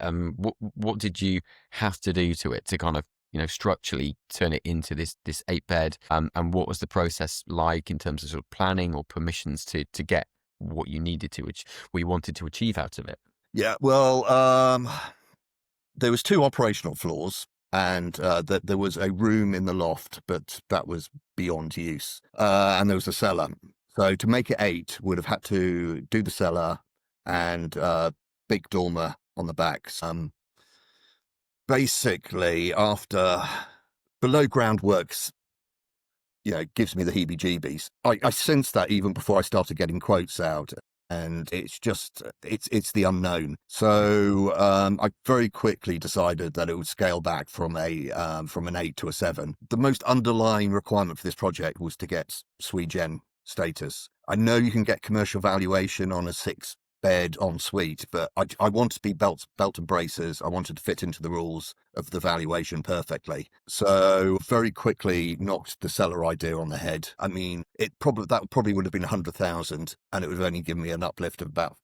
What did you have to do to it to kind of, structurally turn it into this 8-bed? And what was the process like in terms of sort of planning or permissions to get what you needed to, which we wanted to achieve out of it? Yeah, well, there was 2 operational floors, and that there was a room in the loft, but that was beyond use. And there was a cellar. So to make it 8, would have had to do the cellar and big dormer on the back. Basically, after below ground works, gives me the heebie-jeebies. I sensed that even before I started getting quotes out. And it's just, it's the unknown. So I very quickly decided that it would scale back from an 8 to a 7. The most underlying requirement for this project was to get sui gen status. I know you can get commercial valuation on a 6-bed en suite, but I wanted to be belt and braces. I wanted to fit into the rules of the valuation perfectly. So very quickly knocked the cellar idea on the head. I mean, that probably would have been 100,000, and it would have only given me an uplift of about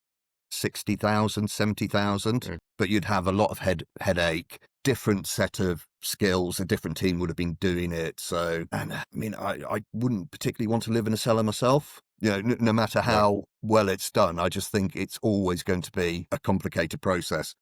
60,000, 70,000. But you'd have a lot of headache, different set of skills. A different team would have been doing it. So, and I mean, I wouldn't particularly want to live in a cellar myself. No matter how well it's done, I just think it's always going to be a complicated process.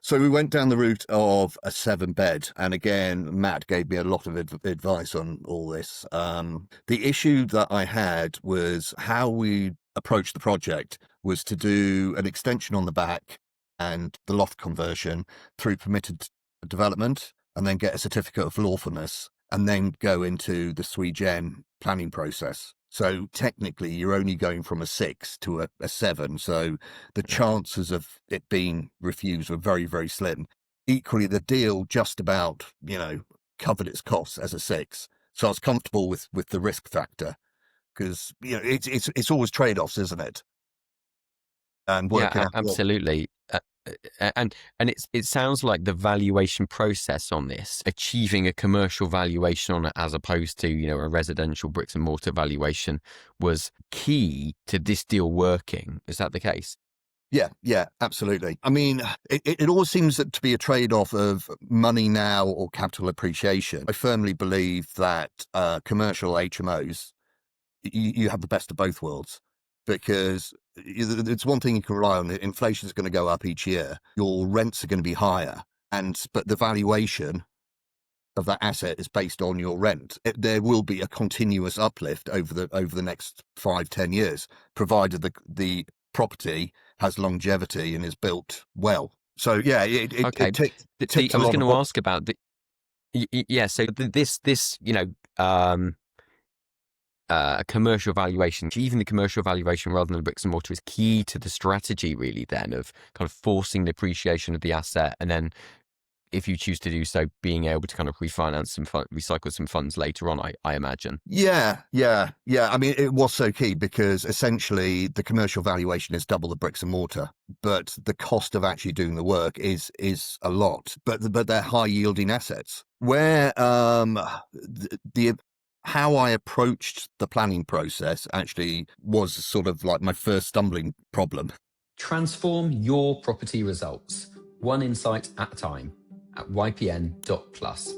So we went down the route of a 7-bed. And again, Matt gave me a lot of advice on all this. The issue that I had was how we approached the project was to do an extension on the back and the loft conversion through permitted development, and then get a certificate of lawfulness, and then go into the sui gen planning process. So technically, you're only going from a 6 to a 7. So the chances of it being refused were very, very slim. Equally, the deal just about, covered its costs as a 6. So I was comfortable with the risk factor, because, it's always trade-offs, isn't it? And working out. Absolutely. And it sounds like the valuation process on this, achieving a commercial valuation on it as opposed to, a residential bricks and mortar valuation, was key to this deal working. Is that the case? Yeah, absolutely. I mean, it always seems to be a trade-off of money now or capital appreciation. I firmly believe that commercial HMOs, you have the best of both worlds, because it's one thing you can rely on. Inflation is going to go up each year. Your rents are going to be higher, but the valuation of that asset is based on your rent. There will be a continuous uplift over the next 5-10 years, provided the property has longevity and is built well. So yeah, Okay. I was going to ask about the. So a commercial valuation, even the commercial valuation rather than the bricks and mortar, is key to the strategy, really, then, of kind of forcing the appreciation of the asset, and then, if you choose to do so, being able to kind of refinance and recycle some funds later on, I imagine. Yeah. I mean, it was so key, because essentially the commercial valuation is double the bricks and mortar, but the cost of actually doing the work is a lot. But they're high yielding assets. Where how I approached the planning process actually was sort of like my first stumbling problem. Transform your property results, one insight at a time, at ypn.plus.